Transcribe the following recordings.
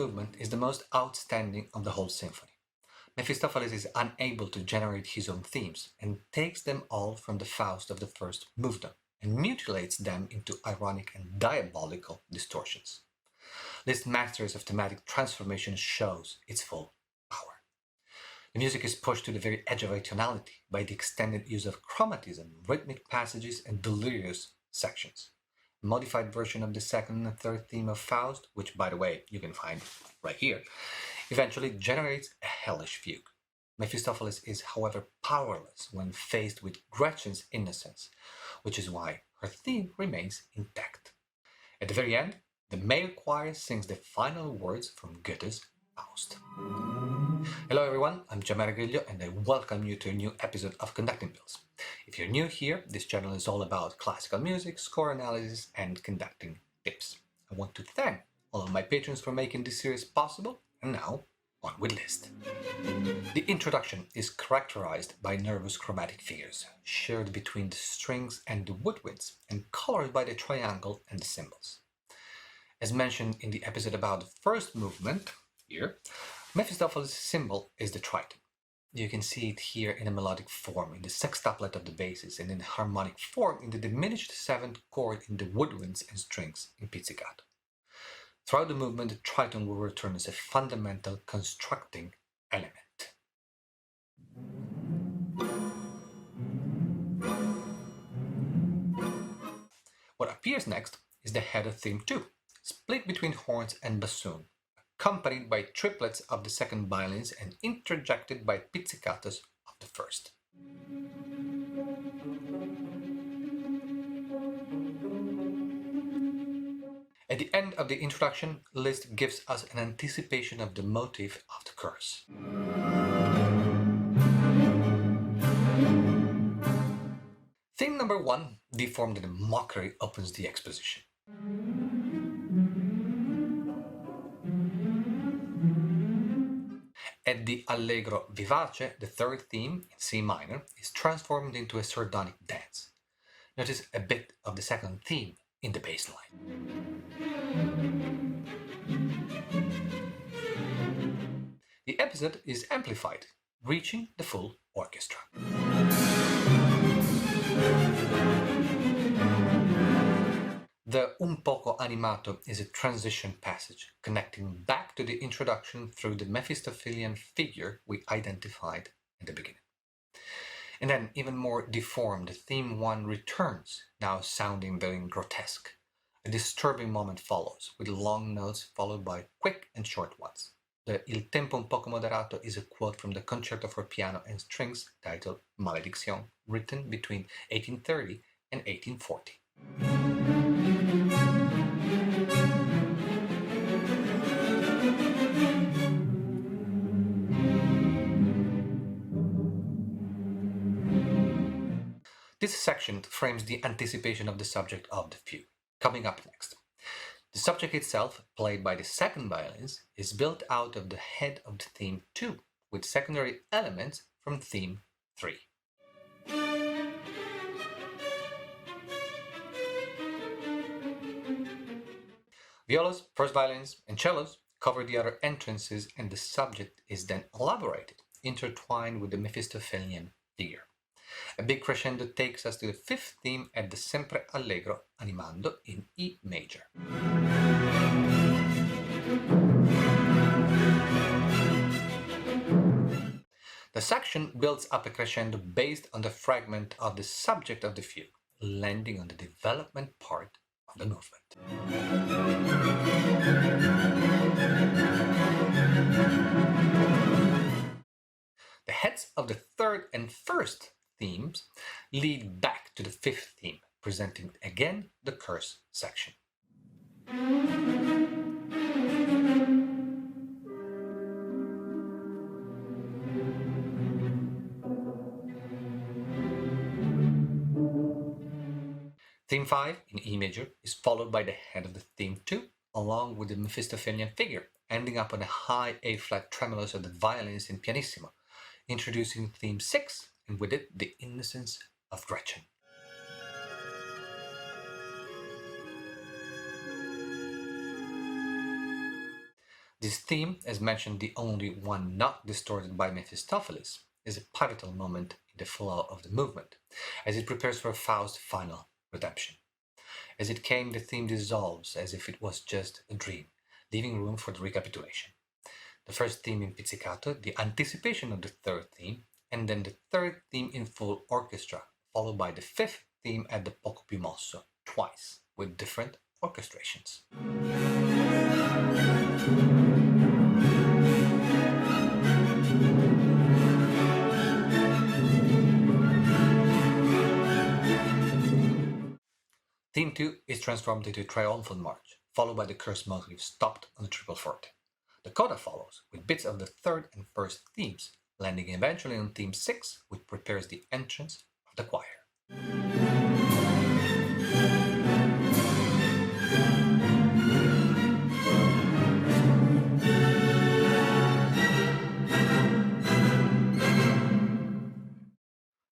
movement is the most outstanding of the whole symphony. Mephistopheles is unable to generate his own themes and takes them all from the Faust of the first movement and mutilates them into ironic and diabolical distortions. Liszt Masters of Thematic Transformation shows its full power. The music is pushed to the very edge of atonality by the extended use of chromatism, rhythmic passages, and delirious sections. A modified version of the second and third theme of Faust, which by the way you can find right here, eventually generates a hellish fugue. Mephistopheles is, however, powerless when faced with Gretchen's innocence, which is why her theme remains intact. At the very end, the male choir sings the final words from Goethe's Faust. Hello everyone, I'm Gianmaria Griglio and I welcome you to a new episode of Conducting Pills. If you're new here, this channel is all about classical music, score analysis and conducting tips. I want to thank all of my patrons for making this series possible, and now, on with Liszt. The introduction is characterized by nervous chromatic figures, shared between the strings and the woodwinds, and colored by the triangle and the symbols. As mentioned in the episode about the first movement, here, Mephistopheles' symbol is the triton. You can see it here in a melodic form in the sextuplet of the basses and in harmonic form in the diminished seventh chord in the woodwinds and strings in pizzicato. Throughout the movement, the triton will return as a fundamental constructing element. What appears next is the head of theme 2, split between horns and bassoon, accompanied by triplets of the second violins and interjected by pizzicatos of the first. At the end of the introduction, Liszt gives us an anticipation of the motif of the curse. Theme number 1, deformed in a mockery, opens the exposition. At the Allegro vivace, the third theme, in C minor, is transformed into a sardonic dance. Notice a bit of the second theme in the bass line. The episode is amplified, reaching the full orchestra. The Un poco animato is a transition passage connecting back to the introduction through the Mephistophelian figure we identified in the beginning. And then, even more deformed, theme 1 returns, now sounding very grotesque. A disturbing moment follows, with long notes followed by quick and short ones. The Il tempo un poco moderato is a quote from the Concerto for Piano and Strings titled Malediction, written between 1830 and 1840. This section frames the anticipation of the subject of the fugue. Coming up next. The subject itself, played by the second violins, is built out of the head of the theme 2, with secondary elements from theme 3. Violas, first violins, and cellos cover the other entrances, and the subject is then elaborated, intertwined with the Mephistophelian figure. A big crescendo takes us to the fifth theme at the Sempre Allegro animando in E major. The section builds up a crescendo based on the fragment of the subject of the fugue, landing on the development part of the movement. The heads of the third and first themes lead back to the fifth theme, presenting again the curse section. Theme 5 in E major is followed by the head of the theme 2, along with the Mephistophelian figure, ending up on a high A-flat tremulous of the violins in pianissimo, introducing theme 6, and with it the innocence of Gretchen. This theme, as mentioned the only one not distorted by Mephistopheles, is a pivotal moment in the flow of the movement, as it prepares for Faust's final redemption. As it came, the theme dissolves as if it was just a dream, leaving room for the recapitulation. The first theme in pizzicato, the anticipation of the third theme, and then the third theme in full orchestra, followed by the fifth theme at the poco più mosso, twice, with different orchestrations. Theme 2 is transformed into a triumphal march, followed by the curse motif stopped on the triple forte. The coda follows, with bits of the third and first themes, landing eventually on theme 6, which prepares the entrance of the choir.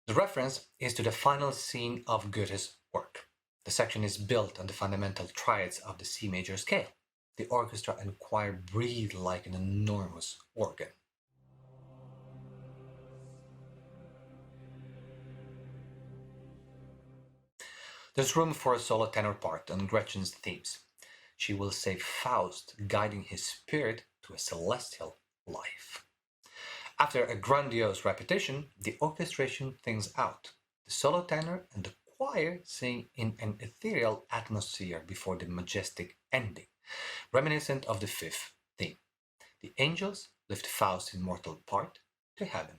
The reference is to the final scene of Goethe's work. The section is built on the fundamental triads of the C major scale. The orchestra and choir breathe like an enormous organ. There's room for a solo tenor part on Gretchen's themes. She will save Faust, guiding his spirit to a celestial life. After a grandiose repetition, the orchestration thins out. The solo tenor and the choir sing in an ethereal atmosphere before the majestic ending, reminiscent of the fifth theme. The angels lift Faust's immortal part to heaven.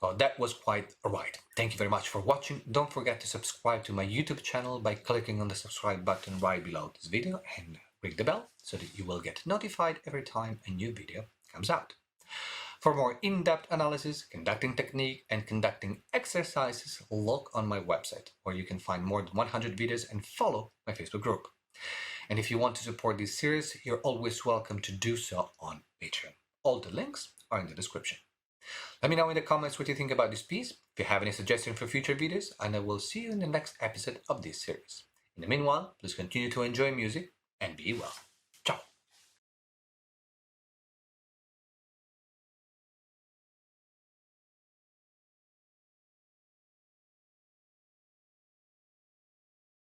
Oh, that was quite a ride. Thank you very much for watching. Don't forget to subscribe to my YouTube channel by clicking on the subscribe button right below this video and ring the bell so that you will get notified every time a new video comes out. For more in-depth analysis, conducting technique, and conducting exercises, log on my website, where you can find more than 100 videos and follow my Facebook group. And if you want to support this series, you're always welcome to do so on Patreon. All the links are in the description. Let me know in the comments what you think about this piece, if you have any suggestions for future videos, and I will see you in the next episode of this series. In the meanwhile, please continue to enjoy music and be well.